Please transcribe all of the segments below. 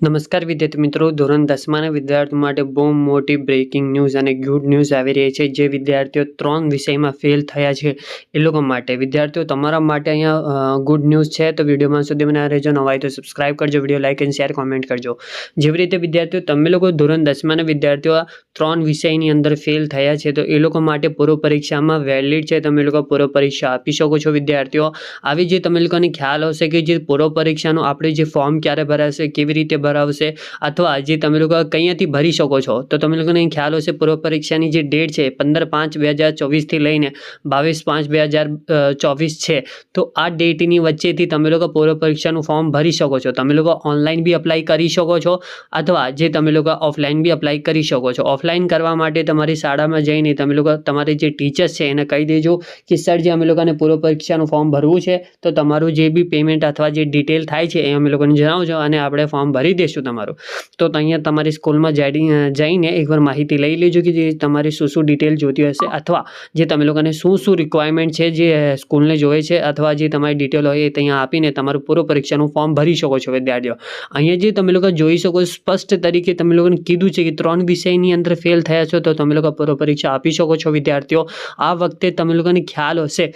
નમસ્કાર વિદ્યાર્થી મિત્રો, ધોરણ 10માના વિદ્યાર્થીઓ માટે બહુ મોટી બ્રેકિંગ ન્યૂઝ અને ગુડ ન્યૂઝ આવી રહી છે. જે વિદ્યાર્થીઓ 3 વિષયમાં ફેલ થયા છે એ લોકો માટે. વિદ્યાર્થીઓ તમારા માટે અહીંયા ગુડ ન્યૂઝ છે, તો વિડીયોમાં સુધી બનાવી રહેજો. નવા હોય તો સબસ્ક્રાઇબ કરજો, વિડીયો લાઇક અને શેર કોમેન્ટ કરજો. જેવી રીતે વિદ્યાર્થીઓ તમે લોકો ધોરણ 10માના વિદ્યાર્થીઓ 3 વિષયની અંદર ફેલ થયા છે, તો એ લોકો માટે પૂર્વ પરીક્ષામાં વેલિડ છે. તમે લોકો પૂર્વ પરીક્ષા આપી શકો છો. વિદ્યાર્થીઓ આવી જે તમે લોકોને ખ્યાલ હશે કે જે પૂર્વ પરીક્ષાનું આપણે જે ફોર્મ ક્યારે ભરાશે, કેવી રીતે ભરાવશે, અથવા જે તમે લોકો કઅહીંયાથી ભરી શકો છો, તો તમે લોકોને ખ્યાલ હશે પૂર્વ પરીક્ષાની જે ડેટ છે 15/5/2024 થી લઈને 22/5/2024 છે. તો આ ડેટની વચ્ચેથી તમે લોકો પૂર્વ પરીક્ષાનું ફોર્મ ભરી શકો છો. તમે લોકો ઓનલાઈન બી અપ્લાય કરી શકો છો, અથવા જે તમે લોકો ઓફલાઈન બી અપ્લાય કરી શકો છો. ઓફલાઈન કરવા માટે તમારી શાળામાં જઈને તમે લોકો તમારે જે ટીચર્સ છે એને કહી દેજો કે સર જે અમે લોકોને પૂર્વ પરીક્ષાનું ફોર્મ ભરવું છે, તો તમારું જે બી પેમેન્ટ અથવા જે ડિટેલ થાય છે એ અમે લોકોને જણાવજો અને આપણે ફોર્મ ભરી દઈશું તમારું. તો અહીંયા તમારી સ્કૂલમાં જઈને એકવાર માહિતી લઈ લેજો કે જે તમારી શું ડિટેલ જોતી હશે, અથવા જે તમે લોકોને શું રિક્વાયરમેન્ટ છે જે સ્કૂલને જોઈએ છે, અથવા જે તમારી ડિટેલ હોય એ ત્યાં આપીને તમારું પૂર્વ પરીક્ષાનું ફોર્મ ભરી શકો છો. વિદ્યાર્થીઓ અહીંયા જે તમે લોકો જોઈ શકો, સ્પષ્ટ તરીકે તમે લોકોને કીધું છે કે 3 વિષયની અંદર ફેલ થયા છો, તો તમે લોકો પૂર્વ પરીક્ષા આપી શકો છો. વિદ્યાર્થીઓ આ વખતે તમે લોકોને ખ્યાલ હશે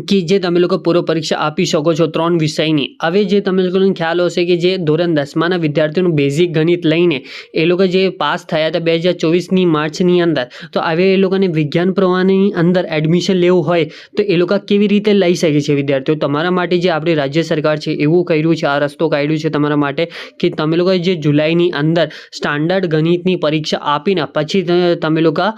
કે જે તમે લોકો પૂર્વ પરીક્ષા આપી શકો છો 3 વિષયની. હવે જે તમે લોકોને ખ્યાલ હશે કે જે ધોરણ 10માના વિદ્યાર્થીઓનું બેઝિક ગણિત લઈને એ લોકો જે પાસ થયા હતા 2024ની માર્ચની અંદર, તો હવે એ લોકોને વિજ્ઞાન પ્રવાહની અંદર એડમિશન લેવું હોય તો એ લોકો કેવી રીતે લઈ શકે છે. વિદ્યાર્થીઓ તમારા માટે જે આપણી રાજ્ય સરકાર છે એવું કર્યું છે, આ રસ્તો કાઢ્યું છે તમારા માટે કે તમે લોકો જે જુલાઈની અંદર સ્ટાન્ડર્ડ ગણિતની પરીક્ષા આપીને પછી તમે લોકો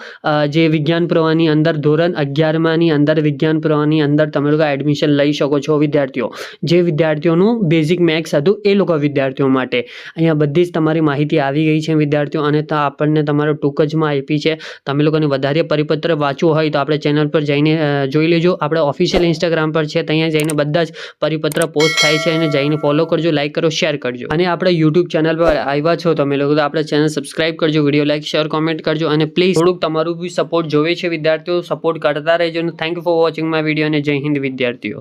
જે વિજ્ઞાન પ્રવાહની અંદર ધોરણ 11માની અંદર વિજ્ઞાન પ્રવાહની અંદર તમે લોકો એડમિશન લઈ શકો છો. વિદ્યાર્થીઓ જે વિદ્યાર્થીઓનું બેઝિક મેથ્સ હતું એ લોકો વિદ્યાર્થીઓ માટે અહીંયા બધી જ તમારી માહિતી આવી ગઈ છે. વિદ્યાર્થીઓ અને આપણને તમારો ટૂંક જમાં આપી છે. તમે લોકોને વધારે પરિપત્ર વાંચવું હોય તો આપણે ચેનલ પર જઈને જોઈ લેજો. આપણે ઓફિશિયલ ઇન્સ્ટાગ્રામ પર છે, ત્યાં જઈને બધા જ પરિપત્ર પોસ્ટ થાય છે અને જઈને ફોલો કરજો, લાઇક કરો, શેર કરજો. અને આપણે યુટ્યુબ ચેનલ પર આવ્યા છો તમે લોકો, તો આપણે ચેનલ સબસ્ક્રાઇબ કરજો, વિડીયો લાઇક શેર કોમેન્ટ કરજો, અને પ્લીઝ થોડુંક તમારું બી સપોર્ટ જોવે છે. વિદ્યાર્થીઓ સપોર્ટ કરતા રહેજો. અને thank you for watching my video. અને જય હિન્દ વિદ્યાર્થીઓ.